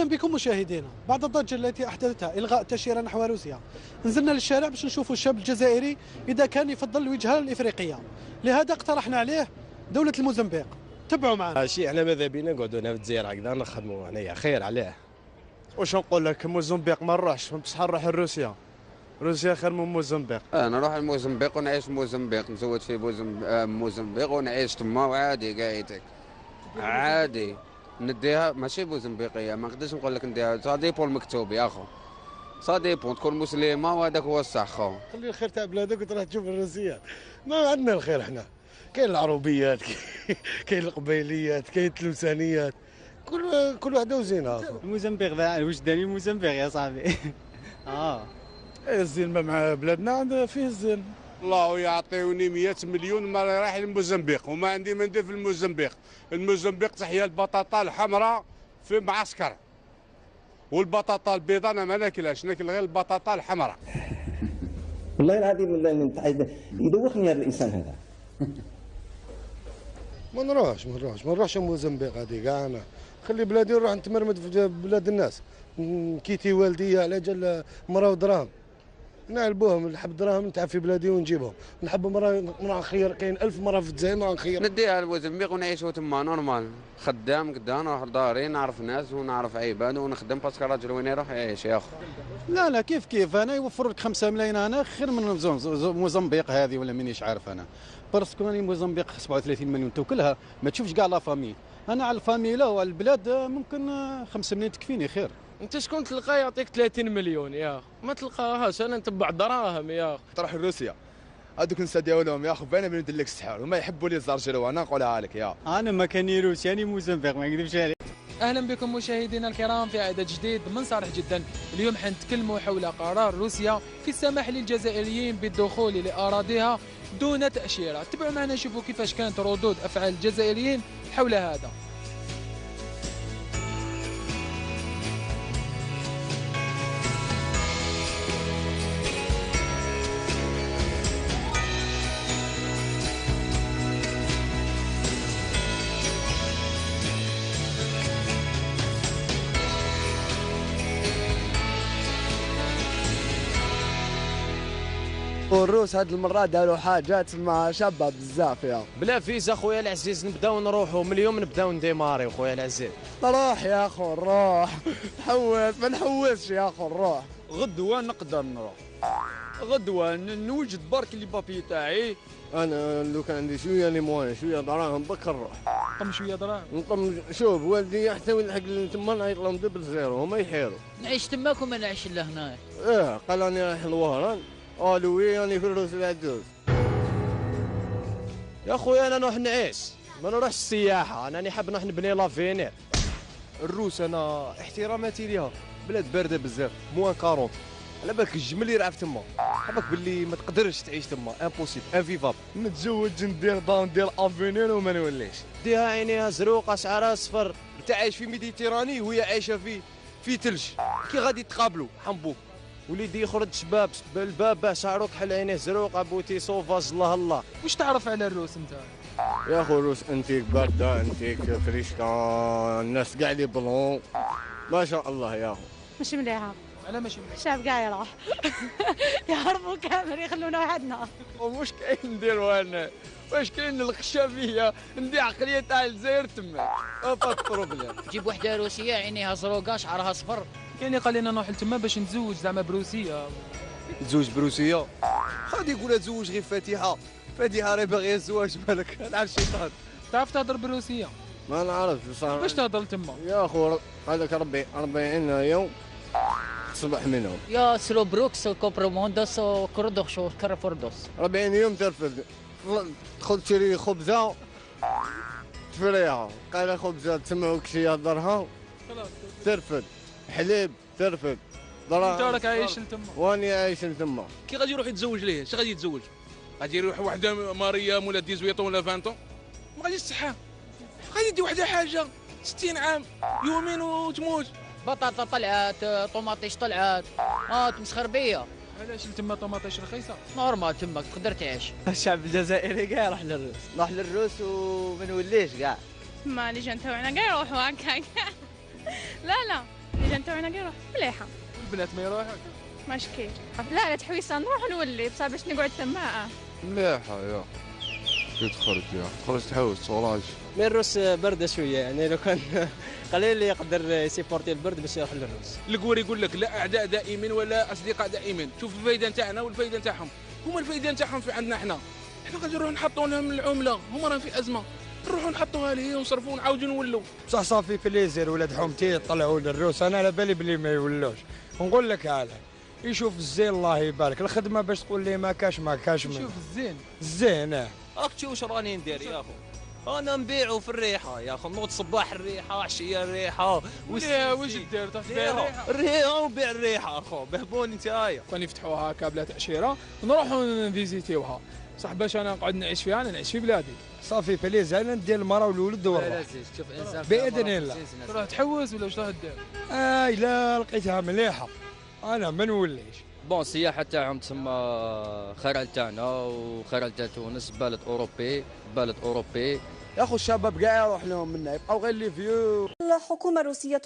أهلا بكم مشاهدينا. بعد الضجة التي أحدثتها إلغاء التأشيرة نحو روسيا، نزلنا للشارع باش نشوفوا الشاب الجزائري إذا كان يفضل الوجهة الإفريقية. لهذا اقترحنا عليه دولة الموزمبيق. تبعوا معنا. شيء احنا ماذا بينا نقعدوا هنا في الجزائر هكذا نخدموا هنايا خير عليه. واش نقول لك، موزمبيق ما نروحش، بصح نروح لروسيا. روسيا خير من موزمبيق. انا نروح لموزمبيق ونعيش في موزمبيق، نزود في موزمبيق ونعيش تما وعادي قايتك عادي. نديها ماشي موزمبيقيه، ما نقدرش نقول لك نديها، سا ديبون المكتوب يا اخو، سا ديبون تكون مسلمه وهذاك هو الصح خو. خلي الخير تاع بلادك وتروح تشوف الروسيه. ما عندنا الخير احنا، كاين العروبيات كاين القبيليات كاين التلمسانيات، كل وحده وزينها. الموزمبيق ذا وجداني الموزمبيق يا صاحبي. الزين ما مع بلادنا عندنا فيه الزين. الله يعطيوني 100 مليون ما رايح للموزمبيق وما عندي ما ندير في الموزمبيق. الموزمبيق تحيا البطاطا الحمراء في معسكر، والبطاطا البيضاء انا ما ناكلهاش، ناكل غير البطاطا الحمراء. والله العظيم يدوخني هذا الانسان هذا. ما نروحش موزمبيق هذه كاع. انا خلي بلادي نروح نتمرمد في بلاد الناس، كيتي والدي على جال مرا ودراهم نعلبوهم، نحب دراهم نتعب في بلادي ونجيبهم، نحب مرا نخير، كاين 1000 مرا في الجزائر نخير. نديها لموزمبيق ونعيشوا تما نورمال، خدام قدام نروح لداري نعرف ناس ونعرف عباد ونخدم، باسكو الراجل وين يروح يعيش يا اخو. لا كيف انا يوفر لك 5 ملايين انا خير من موزمبيق هذه ولا مانيش عارف انا، باسكو راني موزمبيق 37 مليون توكلها ما تشوفش كاع لا فامي. انا على الفامي لا وعلى البلاد ممكن 5 ملايين تكفيني خير. انت شكون تلقاه يعطيك 30 مليون يا اخي؟ ما تلقاهاش، انا نتبع دراهم يا اخي. تروح لروسيا هذوك نستدعوا لهم يا اخو، باينه من ندير لك السحر وما يحبوا لي الزرجره، وانا نقولها لك يا انا ما كاني روسي، راني موزمبيق ما نكذبش عليك. اهلا بكم مشاهدينا الكرام في عدد جديد من صالح جدا. اليوم حنتكلموا حول قرار روسيا في السماح للجزائريين بالدخول لاراضيها دون تاشيره. تبعوا معنا نشوفوا كيفاش كانت ردود افعال الجزائريين حول هذا. والروس هاد المرة داروا حاجات مع شابة بزاف يا بلا فيزا خويا العزيز نبداو نروحوا من اليوم، نبداو نديماري خويا العزيز. نروح يا اخو نروح، نحوس ما نحوسش يا اخو نروح. غدوة نقدر نروح، غدوة نوجد برك لي بابي تاعي. انا لو كان عندي شويه ليمون شويه دراهم بك نروح. نطم شويه دراهم، نطم. شوف والدي حتى وين الحق تما نعيط لهم دبل زيرو هما يحيروا. نعيش تماك وما نعيش لهنا. قال راني رايح لوهران، قالوا وي راني في الروس العدوز. يا خويا انا نروح نعيش ما نروحش السياحه، انا نحب نروح نبني لافينير. الروس انا احتراماتي ليها، بلاد بارده بزاف، موان 40. على بالك الجمل اللي راعف تما، عباك باللي ما تقدرش تعيش تما، امبوسيبل انفيفابل. نتزوج ندير دار ندير افينير وما نوليش. ديها عينيها زروقه شعرها صفر. انت عايش في ميديتيراني وهي عايشه في ثلج، كي غادي تقابلوا حنبوك. وليدي يخرج شباب بالباب شعرو كحل عينيه زروق بوتي صوفاج الله الله. واش تعرف على الروس انت؟ يا اخو الروس انتيك بارده، انتيك فريشكا، الناس كاع لي بلون ما شاء الله يا اخو. مش مليحه. على ماشي مليحه؟ الشعب كاع يروح يهربوا كامل يخلونا وحدنا. ومش كاين نديروا انا، واش كاين الخشبيه ندي عقليه تاع الجزائر تما، با بروبليم. جيب وحده روسيه عينيها زروقه شعرها صفر. كاين اللي قال لنا نروح لتما باش نتزوج زعما بروسيه. تزوج بروسيه؟ غادي يقولها تزوج غير فاتحه راهي باغيه الزواج، مالك نعرف الشيطان. تعرف تهضر بروسيه؟ ما نعرف صراحه. باش تهضر تما؟ يا اخو قال لك ربي 40 يوم تصبح منهم. يا سلو بروكس كوبروموندوس كردوخ كرفوردوس. 40 يوم ترفد، تدخل تشري خبزه تفريها، قال خبزه تسمعوك شي يهضرها ترفد، حليب ترفد. انت راك عايش لتما واني عايش لتما. كي غادي يروح يتزوج ليه؟ اش غادي يتزوج؟ غادي يروح وحده ماريام ولا 18 ولا 20 ما غاديش تصحى، غادي يدي وحده حاجه 60 عام يومين وتموت. بطاطا طلعت، طوماطيش طلعت، تمسخر بيا. علاش تما طوماطيش رخيصه؟ نورمال تما تقدر تعيش. الشعب الجزائري كاع يروح للروس، نروح للروس وما نوليش كاع. ما لي جان تاعنا كاع يروحوا هكا. لا الفيدان تاعنا كيروح مليحه. البنات ما يروحوش ما شكيل. لا تحويسه نروح نولي بصح باش نقعد تما. مليحه يا كي تخرج تحوس وراج. من الروس برده شويه يعني لو كان قليل اللي يقدر يسيبورتي البرد باش يروح للروس. القوار يقول لك لا اعداء دائمين ولا اصدقاء دائمين. شوف الفايده نتاعنا والفايده نتاعهم. هما الفايده نتاعهم في عندنا احنا غادي نروحوا نحطوا لهم العمله. هما راهم في ازمه نروحوا نحطوها ليه ونصرفوا ونعاودوا نولوا. بصح صافي بليزير ولاد حومتي طلعوا للروس. انا على بالي بلي ما يولوش. نقول لك على يشوف الزين الله يبارك. الخدمه باش تقول لي ما كاش شوف الزين راك تشوف واش راني ندير يا اخو. انا نبيعوا في الريحه يا اخو. نوض صباح الريحه عشيه الريحه. واش دير تبيع الريحه وبيع الريحه اخو. بهبوني نتايا. كان يفتحوها هكا بلا تاشيره نروحوا نفيزيتيوها. صح باش انا نقعد نعيش فيها انا نعيش في بلادي. صافي بليزير انا ندير المراه والولد ونروح شوف انسان باذن الله. تروح تحوس ولا واش راح دير؟ لا لقيتها مليحه انا ما نوليش. بون السياحه تاعهم تسمى خير تاعنا وخير تاع تونس. بلد اوروبي يا اخو الشباب كاع يروح لهم منا يبقاو غير لي فيو. الحكومة الروسية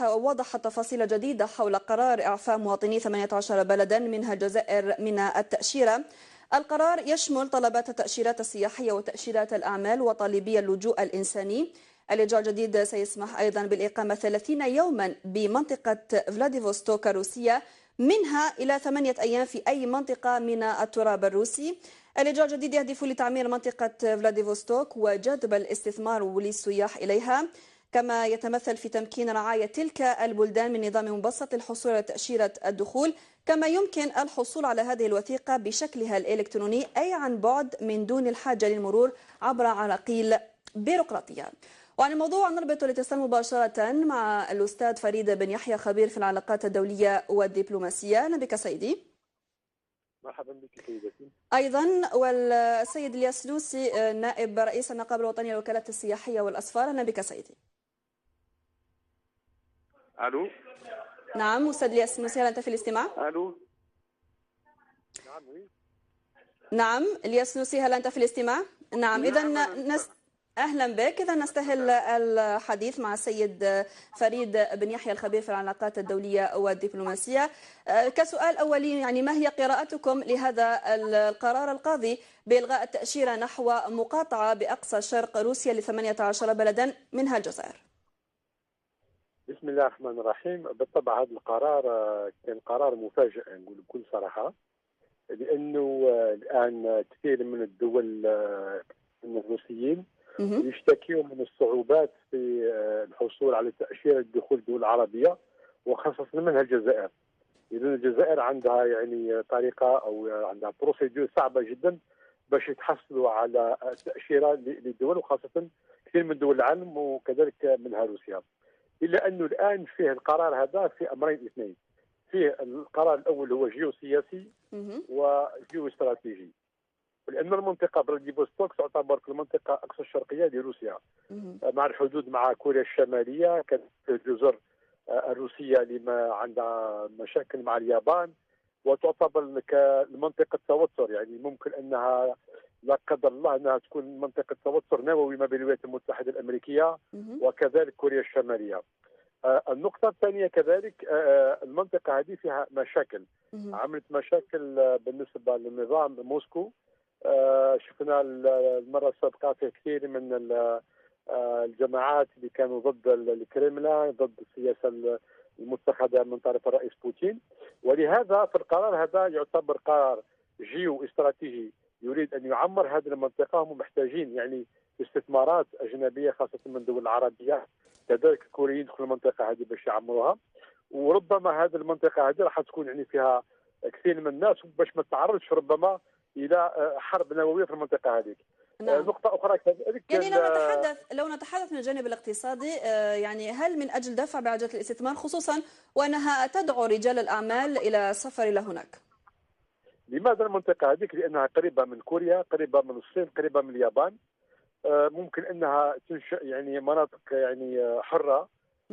وضحت تفاصيل جديدة حول قرار إعفاء مواطني 18 بلدا منها الجزائر من التأشيرة. القرار يشمل طلبات التأشيرات السياحية وتأشيرات الأعمال وطالبي اللجوء الإنساني. الإجراء الجديد سيسمح أيضا بالإقامة 30 يوما بمنطقة فلاديفوستوك الروسية منها إلى 8 أيام في أي منطقة من التراب الروسي. الإجراء الجديد يهدف لتعمير منطقة فلاديفوستوك وجذب الاستثمار للسياح إليها، كما يتمثل في تمكين رعاية تلك البلدان من نظام مبسط للحصول على تأشيرة الدخول، كما يمكن الحصول على هذه الوثيقة بشكلها الإلكتروني أي عن بعد من دون الحاجة للمرور عبر عراقيل بيروقراطية. وعن الموضوع نربط الاتصال مباشرة مع الأستاذ فريد بن يحيى خبير في العلاقات الدولية والدبلوماسية. أهلا بك سيدي. مرحبا بك سيدتي. أيضا والسيد الياس نوسي نائب رئيس النقابة الوطنية للوكالات السياحية والأسفار. أهلا بك سيدي. ألو. نعم أستاذ الياس نوسي، هل أنت في الاستماع؟ ألو. نعم الياس نوسي، هل أنت في الاستماع؟ نعم إذا أهلا بك. إذا نستهل الحديث مع السيد فريد بن يحيى الخبير في العلاقات الدولية والدبلوماسية. كسؤال أولي، يعني ما هي قراءتكم لهذا القرار القاضي بإلغاء التأشيرة نحو مقاطعة بأقصى شرق روسيا ل 18 بلدا منها الجزائر؟ بسم الله الرحمن الرحيم. بالطبع هذا القرار كان قرار مفاجئ نقول بكل صراحة، لأنه الآن كثير من الدول من الروسيين يشتكيوا من الصعوبات في الحصول على تأشيرة دخول الدول العربية وخاصة منها الجزائر. إذن الجزائر عندها يعني طريقة أو عندها بروسيدور صعبة جدا باش يتحصلوا على تأشيرة للدول وخاصة كثير من دول العالم وكذلك منها روسيا. إلا أنه الآن فيه القرار هذا في أمرين اثنين. فيه القرار الأول هو جيوسياسي وجيو استراتيجي، لأن المنطقة فلاديفوستوك تعتبر في المنطقة أقصى الشرقية لروسيا مع الحدود مع كوريا الشمالية، كانت الجزر الروسية اللي ما عندها مشاكل مع اليابان، وتعتبر كمنطقة توتر، يعني ممكن أنها لا قدر الله أنها تكون منطقة توتر نووي ما بين الولايات المتحدة الأمريكية وكذلك كوريا الشمالية. النقطة الثانية كذلك المنطقة هذه فيها مشاكل، عملت مشاكل بالنسبة للنظام موسكو. شفنا المرة السابقة في كثير من الجماعات اللي كانوا ضد الكريملين، ضد السياسة المتخذة من طرف الرئيس بوتين، ولهذا في القرار هذا يعتبر قرار جيو استراتيجي يريد أن يعمر هذه المنطقة. هم محتاجين يعني استثمارات أجنبية خاصة من الدول العربية، كذلك الكوريين يدخلوا المنطقة هذه باش يعمروها، وربما هذه المنطقة هذه راح تكون يعني فيها كثير من الناس باش ما تعرضش ربما إلى حرب نووية في المنطقة هذه. نعم. نقطة أخرى كذلك يعني لو نتحدث من الجانب الاقتصادي، يعني هل من أجل دفع بعجلة الاستثمار خصوصا وأنها تدعو رجال الأعمال إلى السفر إلى هناك؟ لماذا المنطقة هذه؟ لأنها قريبة من كوريا، قريبة من الصين، قريبة من اليابان. ممكن أنها تنشأ يعني مناطق يعني حرة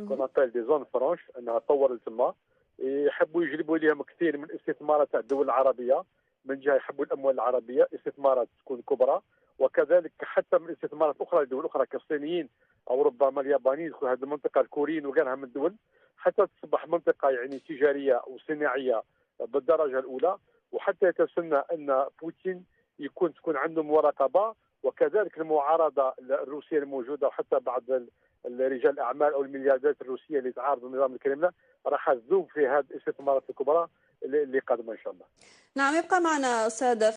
كونابيل دي زون فرانش، أنها تطور تما. يحبوا يجلبوا لهم كثير من الاستثمارات تاع الدول العربية، من جهة يحبوا الأموال العربية، استثمارات تكون كبرى، وكذلك حتى من الاستثمارات الاخرى لدول اخرى كالصينيين او ربما اليابانيين يدخلوا هذه المنطقه، الكوريين وغيرها من الدول، حتى تصبح منطقه يعني تجاريه وصناعيه بالدرجه الاولى، وحتى يتسنى ان بوتين تكون عنده مراقبه، وكذلك المعارضه الروسيه الموجوده وحتى بعض رجال الاعمال او المليارديرات الروسيه اللي تعارضوا النظام الكريملين راح تذوب في هذه الاستثمارات الكبرى اللي قادمه ان شاء الله. نعم، يبقى معنا استاذ